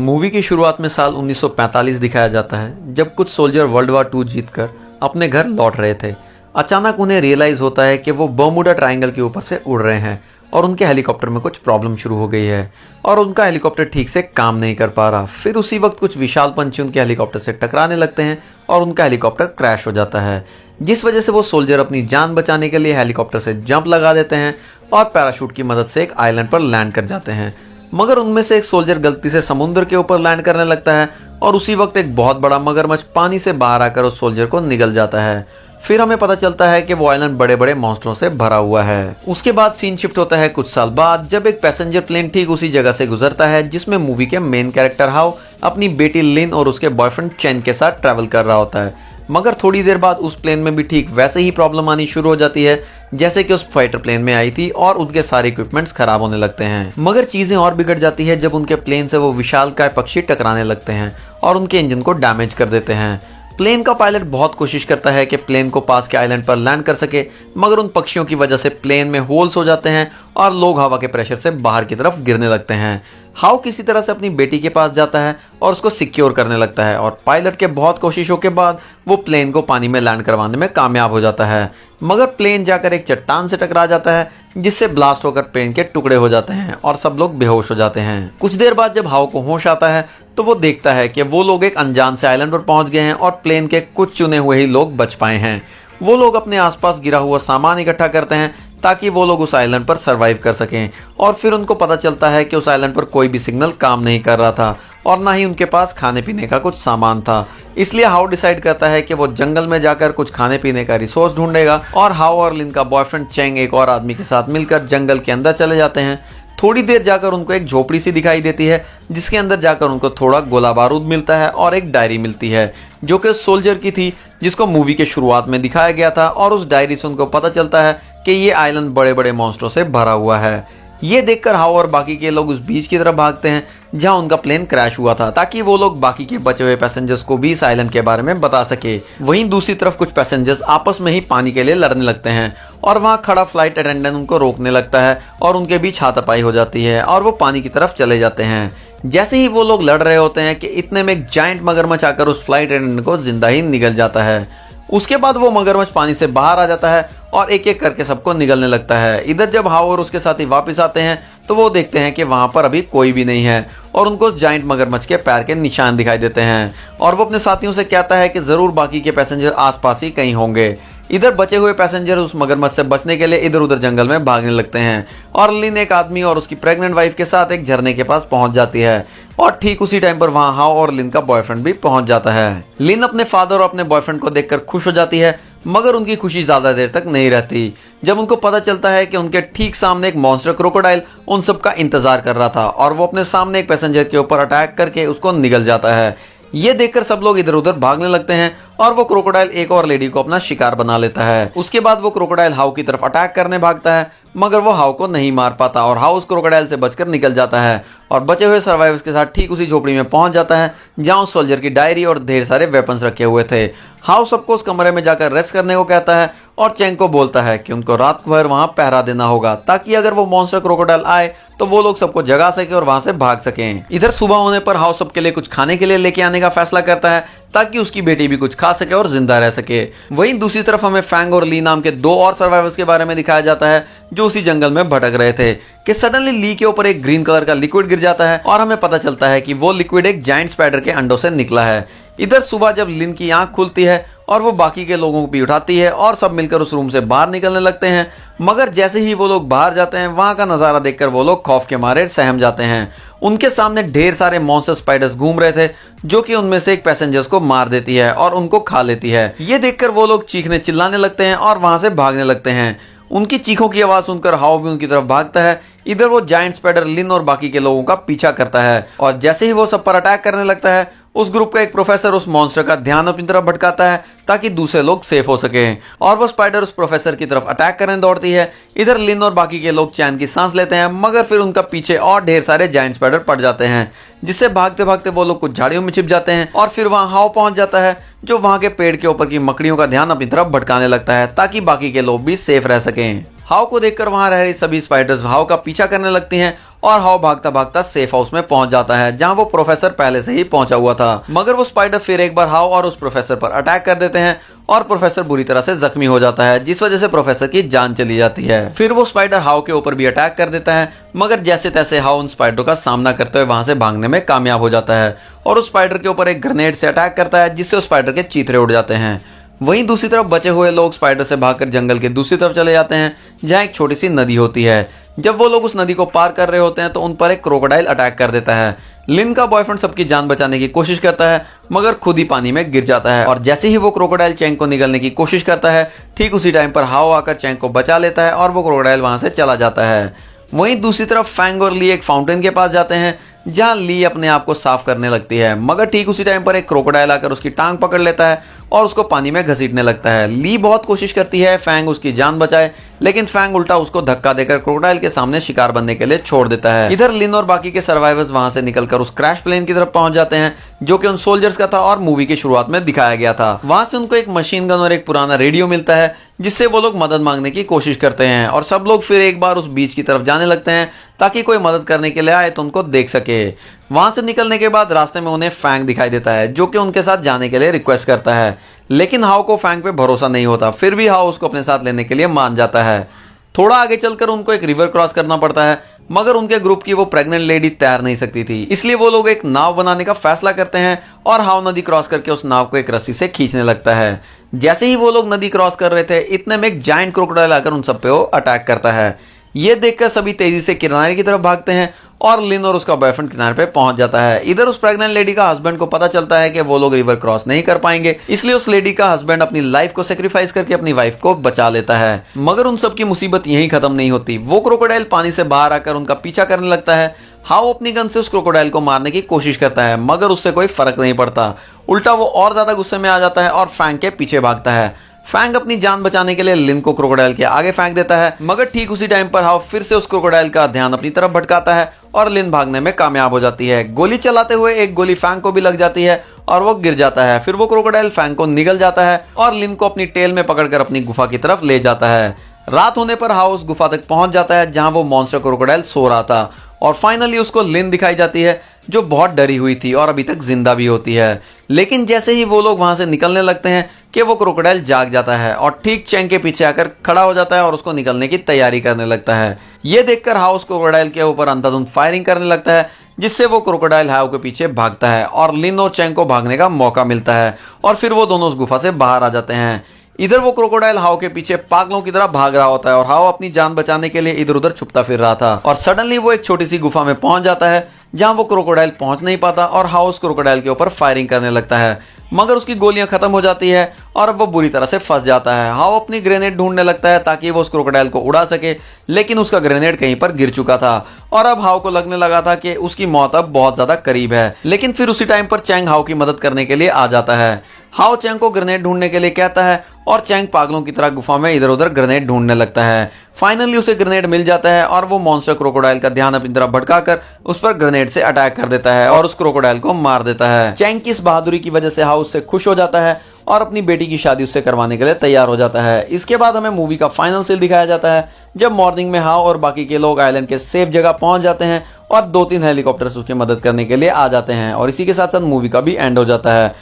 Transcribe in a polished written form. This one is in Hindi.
मूवी की शुरुआत में साल 1945 दिखाया जाता है, जब कुछ सोल्जर वर्ल्ड वार 2 जीतकर अपने घर लौट रहे थे। अचानक उन्हें रियलाइज होता है कि वो बर्मुडा ट्रायंगल के ऊपर से उड़ रहे हैं और उनके हेलीकॉप्टर में कुछ प्रॉब्लम शुरू हो गई है और उनका हेलीकॉप्टर ठीक से काम नहीं कर पा रहा। फिर उसी वक्त कुछ विशाल पंछी उनके हेलीकॉप्टर से टकराने लगते हैं और उनका हेलीकॉप्टर क्रैश हो जाता है, जिस वजह से वो सोल्जर अपनी जान बचाने के लिए हेलीकॉप्टर से जंप लगा देते हैं और पैराशूट की मदद से एक आइलैंड पर लैंड कर जाते हैं। मगर उनमें से एक सोल्जर गलती से समुद्र के ऊपर लैंड करने लगता है और उसी वक्त एक बहुत बड़ा मगरमच्छ पानी से बाहर आकर उस सोल्जर को निगल जाता है। फिर हमें पता चलता है कि वो आइलैंड बड़े बड़े मॉन्स्टरों से भरा हुआ है। उसके बाद सीन शिफ्ट होता है कुछ साल बाद, जब एक पैसेंजर प्लेन ठीक उसी जगह से गुजरता है जिसमें मूवी के मेन कैरेक्टर हाउ अपनी बेटी लिन और उसके बॉयफ्रेंड चैन के साथ ट्रैवल कर रहा होता है। मगर थोड़ी देर बाद उस प्लेन में भी ठीक वैसे ही प्रॉब्लम आनी शुरू हो जाती है जैसे कि उस फाइटर प्लेन में आई थी और उनके सारे इक्विपमेंट्स खराब होने लगते हैं। मगर चीजें और बिगड़ जाती है जब उनके प्लेन से वो विशालकाय पक्षी टकराने लगते हैं और उनके इंजन को डैमेज कर देते हैं। प्लेन का पायलट बहुत कोशिश करता है कि प्लेन को पास के आइलैंड पर लैंड कर सके, मगर उन पक्षियों की वजह से प्लेन में होल्स हो जाते हैं और लोग हवा के प्रेशर से बाहर की तरफ गिरने लगते हैं। हाउ किसी तरह से अपनी बेटी के पास जाता है और उसको सिक्योर करने लगता है और पायलट के बहुत कोशिशों के बाद वो प्लेन को पानी में लैंड करवाने में कामयाब हो जाता है। मगर प्लेन जाकर एक चट्टान से टकरा जाता है जिससे ब्लास्ट होकर प्लेन के टुकड़े हो जाते हैं और सब लोग बेहोश हो जाते हैं। कुछ देर बाद जब हाउ को होश आता है तो वो देखता है कि वो लोग एक अनजान से आइलैंड पर पहुंच गए हैं और प्लेन के कुछ चुने हुए ही लोग बच पाए हैं। वो लोग अपने आसपास गिरा हुआ सामान इकट्ठा करते हैं ताकि वो लोग उस आइलैंड पर सरवाइव कर सकें और फिर उनको पता चलता है कि उस आइलैंड पर कोई भी सिग्नल काम नहीं कर रहा था और ना ही उनके पास खाने पीने का कुछ सामान था। इसलिए हाउ डिसाइड करता है कि वो जंगल में जाकर कुछ खाने पीने का रिसोर्स ढूंढेगा और हाउ और लिन का बॉयफ्रेंड चैंग एक और आदमी के साथ मिलकर जंगल के अंदर चले जाते हैं। थोड़ी देर जाकर उनको एक झोपड़ी सी दिखाई देती है जिसके अंदर जाकर उनको थोड़ा गोला बारूद मिलता है और एक डायरी मिलती है जो कि सोल्जर की थी जिसको मूवी के शुरुआत में दिखाया गया था और उस डायरी से उनको पता चलता है कि ये आइलैंड बड़े बड़े मॉन्स्टरों से भरा हुआ है। ये देखकर हाउ और बाकी के लोग उस बीच की तरफ भागते हैं जहां उनका प्लेन क्रैश हुआ था ताकि वो लोग बाकी के बचे हुए पैसेंजर्स को भी इस आइलैंड के बारे में बता सके। वहीं दूसरी तरफ कुछ पैसेंजर्स आपस में ही पानी के लिए लड़ने लगते हैं और वहां खड़ा फ्लाइट अटेंडेंट उनको रोकने लगता है और उनके बीच हाथापाई हो जाती है और वो पानी की तरफ चले जाते हैं। जैसे ही वो लोग लड़ रहे होते हैं कि इतने में एक जायंट मगरमच्छ आकर उस फ्लाइट अटेंडेंट को जिंदा ही निगल जाता है। उसके बाद वो मगरमच्छ पानी से बाहर आ जाता है और एक एक करके सबको निगलने लगता है। इधर जब हाउ और उसके साथी वापस आते हैं तो वो देखते हैं कि वहां पर अभी कोई भी नहीं है और उनको उस जायंट मगरमच्छ के पैर के निशान दिखाई देते हैं और वो अपने साथियों से कहता है कि जरूर बाकी के पैसेंजर आसपास ही कहीं होंगे। इधर बचे हुए पैसेंजर उस मगरमच्छ से बचने के लिए इधर उधर जंगल में भागने लगते हैं और लिन एक आदमी और उसकी प्रेग्नेंट वाइफ के साथ एक झरने के पास पहुंच जाती है और ठीक उसी टाइम पर वहां हाउ और लिन का बॉयफ्रेंड भी पहुंच जाता है। लिन अपने फादर और अपने बॉयफ्रेंड को देखकर खुश हो जाती है, मगर उनकी खुशी ज्यादा देर तक नहीं रहती जब उनको पता चलता है कि उनके ठीक सामने एक मॉन्स्टर क्रोकोडाइल उन सब का इंतजार कर रहा था और वो अपने सामने एक पैसेंजर के ऊपर अटैक करके उसको निगल जाता है। ये देखकर सब लोग इधर उधर भागने लगते हैं और वो क्रोकोडाइल एक और लेडी को अपना शिकार बना लेता है। उसके बाद वो क्रोकोडाइल हाउ की तरफ अटैक करने भागता है, मगर वो हाउ को नहीं मार पाता और हाउ उस क्रोकोडाइल से बचकर निकल जाता है और बचे हुए सर्वाइवर्स के साथ ठीक उसी झोपड़ी में पहुंच जाता है जहां उस सोल्जर की डायरी और ढेर सारे वेपन्स रखे हुए थे। हाउ सबको उस कमरे में जाकर रेस्ट करने को कहता है और चैंग को बोलता है कि उनको रात भर वहां पहरा देना होगा ताकि अगर वो मॉन्स्टर क्रोकोडाइल आए तो वो लोग सबको जगा सके और वहां से भाग सकें। इधर सुबह होने पर हाउ सबके लिए कुछ खाने के लिए लेके आने का फैसला करता है ताकि उसकी बेटी भी कुछ खा सके और जिंदा रह सके। वहीं दूसरी तरफ हमें फैंग और ली नाम के दो और सर्वाइवर्स के बारे में दिखाया जाता है जो उसी जंगल में भटक रहे थे कि सडनली ली के ऊपर एक ग्रीन कलर का लिक्विड गिर जाता है और हमें पता चलता है कि वो लिक्विड एक जायंट स्पाइडर के अंडों से निकला है। इधर सुबह जब लिन की आंख खुलती है और वो बाकी के लोगों को भी उठाती है और सब मिलकर उस रूम से बाहर निकलने लगते हैं, मगर जैसे ही वो लोग बाहर जाते हैं वहां का नजारा देखकर वो लोग खौफ के मारे सहम जाते हैं। उनके सामने ढेर सारे मॉन्स्टर स्पाइडर्स घूम रहे थे जो कि उनमें से एक पैसेंजर्स को मार देती है और उनको खा लेती है। ये देखकर वो लोग चीखने चिल्लाने लगते हैं और वहां से भागने लगते हैं। उनकी चीखों की आवाज सुनकर हाउ भी उनकी तरफ भागता है। इधर वो जायंट स्पाइडर लिन और बाकी के लोगों का पीछा करता है और जैसे ही वो सब पर अटैक करने लगता है उस ग्रुप का एक प्रोफेसर उस मॉन्स्टर का ध्यान अपनी तरफ भटकाता है ताकि दूसरे लोग सेफ हो सके और वो स्पाइडर उस प्रोफेसर की तरफ अटैक करने दौड़ती है। इधर लिन और बाकी के लोग चैन की सांस लेते हैं, मगर फिर उनका पीछे और ढेर सारे जायंट स्पाइडर पड़ जाते हैं जिससे भागते भागते वो लोग कुछ झाड़ियों में छिप जाते हैं और फिर वहां हाउ पहुंच जाता है जो वहां के पेड़ के ऊपर की मकड़ियों का ध्यान अपनी तरफ भटकाने लगता है ताकि बाकी के लोग भी सेफ रह सकें। हाउ को देखकर वहां रह रही सभी स्पाइडर्स हाउ का पीछा करने लगती हैं और हाउ भागता भागता सेफ हाउस में पहुंच जाता है जहां वो प्रोफेसर पहले से ही पहुंचा हुआ था। मगर वो स्पाइडर फिर एक बार हाउ और उस प्रोफेसर पर अटैक कर देते हैं और प्रोफेसर बुरी तरह से जख्मी हो जाता है, जिस वजह से प्रोफेसर की जान चली जाती है। फिर वो स्पाइडर हाउ के ऊपर भी अटैक कर देता है, मगर जैसे तैसे हाउ उन स्पाइडरों का सामना करते हुए वहां से भागने में कामयाब हो जाता है और उस स्पाइडर के ऊपर एक ग्रेनेड से अटैक करता है, जिससे उस स्पाइडर के चीथड़े उड़ जाते हैं। वहीं दूसरी तरफ बचे हुए लोग स्पाइडर से भागकर जंगल के दूसरी तरफ चले जाते हैं जहां एक छोटी सी नदी होती है। जब वो लोग उस नदी को पार कर रहे होते हैं तो उन पर एक क्रोकोडाइल अटैक कर देता है। लिन का बॉयफ्रेंड सबकी जान बचाने की कोशिश करता है, मगर खुद ही पानी में गिर जाता है और जैसे ही वो क्रोकोडाइल चैंग को निगलने की कोशिश करता है, ठीक उसी टाइम पर हाउ आकर चैंग को बचा लेता है और वो क्रोकोडाइल वहां से चला जाता है। वहीं दूसरी तरफ फैंग और ली एक फाउंटेन के पास जाते हैं जहां ली अपने आप को साफ करने लगती है, मगर ठीक उसी टाइम पर एक क्रोकोडाइल आकर उसकी टांग पकड़ लेता है और उसको पानी में घसीटने लगता है। ली बहुत कोशिश करती है फैंग उसकी जान बचाए, लेकिन फैंग उल्टा उसको धक्का देकर क्रोकोडाइल के सामने शिकार बनने के लिए छोड़ देता है। इधर लिन और बाकी के सर्वाइवर्स वहां से निकलकर उस क्रैश प्लेन की तरफ पहुंच जाते हैं जो कि उन सोल्जर्स का था और मूवी की शुरुआत में दिखाया गया था। वहां से उनको एक मशीन गन और एक पुराना रेडियो मिलता है, जिससे वो लोग मदद मांगने की कोशिश करते हैं और सब लोग फिर एक बार उस बीच की तरफ जाने लगते हैं ताकि कोई मदद करने के लिए आए तो उनको देख सके। वहां से निकलने के बाद रास्ते में उन्हें फैंग दिखाई देता है जो कि उनके साथ जाने के लिए रिक्वेस्ट करता है, लेकिन हाउ को फैंग पे भरोसा नहीं होता। फिर भी हाउ उसको अपने साथ लेने के लिए मान जाता है। थोड़ा आगे चलकर उनको एक रिवर क्रॉस करना पड़ता है, मगर उनके ग्रुप की वो प्रेग्नेंट लेडी तैर नहीं सकती थी, इसलिए वो लोग एक नाव बनाने का फैसला करते हैं और हाउ नदी क्रॉस करके उस नाव को एक रस्सी से खींचने लगता है। जैसे ही वो लोग नदी क्रॉस कर रहे थे, इतने में एक जायंट क्रोकोडाइल आकर उन सब पे वो अटैक करता है। ये देखकर सभी तेजी से किनारे की तरफ भागते हैं और लिन और उसका बॉयफ्रेंड किनारे पे पहुंच जाता है। इधर उस प्रेग्नेंट लेडी का हस्बैंड को पता चलता है कि वो लोग रिवर क्रॉस नहीं कर पाएंगे, इसलिए उस लेडी का हस्बैंड अपनी लाइफ को सेक्रीफाइस करके अपनी वाइफ को बचा लेता है। मगर उन सबकी मुसीबत यहीं खत्म नहीं होती। वो क्रोकोडाइल पानी से बाहर आकर उनका पीछा करने लगता है। हाउ अपनी गन से उस क्रोकोडाइल को मारने की कोशिश करता है, मगर उससे कोई फर्क नहीं पड़ता। उल्टा वो और ज्यादा गुस्से में आ जाता है और फैंग के पीछे भागता है। फैंग अपनी जान बचाने के लिए लिन को क्रोकोडाइल के आगे फेंक देता है, मगर ठीक उसी टाइम पर हाउ फिर से उस क्रोकोडाइल का ध्यान अपनी तरफ भटकाता है और लिन भागने में कामयाब हो जाती है। गोली चलाते हुए एक गोली फैंग को भी लग जाती है और वो गिर जाता है। फिर वो क्रोकोडाइल फैंग को निगल जाता है और लिन को अपनी टेल में पकड़कर अपनी गुफा की तरफ ले जाता है। रात होने पर हाउ उस गुफा तक पहुंच जाता है जहां वो मॉन्स्टर क्रोकोडाइल सो रहा था और फाइनली उसको लिन दिखाई जाती है जो बहुत डरी हुई थी और अभी तक जिंदा भी होती है। लेकिन जैसे ही वो लोग वहां से निकलने लगते हैं कि वो क्रोकोडाइल जाग जाता है और ठीक चैंग के पीछे आकर खड़ा हो जाता है और उसको निकलने की तैयारी करने लगता है। ये देखकर हाउ उस क्रोकोडाइल के ऊपर अंधाधुंध फायरिंग करने लगता है, जिससे वो क्रोकोडाइल हाउ के पीछे भागता है और लिन और चैंग को भागने का मौका मिलता है और फिर वो दोनों उस गुफा से बाहर आ जाते हैं। इधर वो क्रोकोडाइल हाउ के पीछे पागलों की तरह भाग रहा होता है और हाउ अपनी जान बचाने के लिए इधर उधर छुपता फिर रहा था और सडनली वो एक छोटी सी गुफा में पहुंच जाता है जहां वो क्रोकोडाइल पहुंच नहीं पाता और हाउ उस क्रोकोडाइल के ऊपर फायरिंग करने लगता है, मगर उसकी गोलियां खत्म हो जाती है और अब वो बुरी तरह से फंस जाता है। हाउ अपनी ग्रेनेड ढूंढने लगता है ताकि वो उस क्रोकोडाइल को उड़ा सके, लेकिन उसका ग्रेनेड कहीं पर गिर चुका था और अब हाउ को लगने लगा था कि उसकी मौत अब बहुत ज्यादा करीब है। लेकिन फिर उसी टाइम पर चैंग हाउ की मदद करने के लिए आ जाता है। हाउ चैंग को ग्रेनेड ढूंढने के लिए कहता है और चैंग पागलों की तरह गुफा में इधर उधर ग्रेनेड ढूंढने लगता है। फाइनली उसे ग्रेनेड मिल जाता है और वो मॉन्स्टर क्रोकोडाइल का ध्यान अपनी तरफ भटकाकर उस पर ग्रेनेड से अटैक कर देता है और उस क्रोकोडाइल को मार देता है। चैंग की इस बहादुरी की वजह से हाउ उससे खुश हो जाता है और अपनी बेटी की शादी उससे करवाने के लिए तैयार हो जाता है। इसके बाद हमें मूवी का फाइनल सीन दिखाया जाता है जब मॉर्निंग में हाउ और बाकी के लोग आइलैंड के सेफ जगह पहुंच जाते हैं और 2-3 हेलीकॉप्टर्स उसकी मदद करने के लिए आ जाते हैं और इसी के साथ साथ मूवी का भी एंड हो जाता है।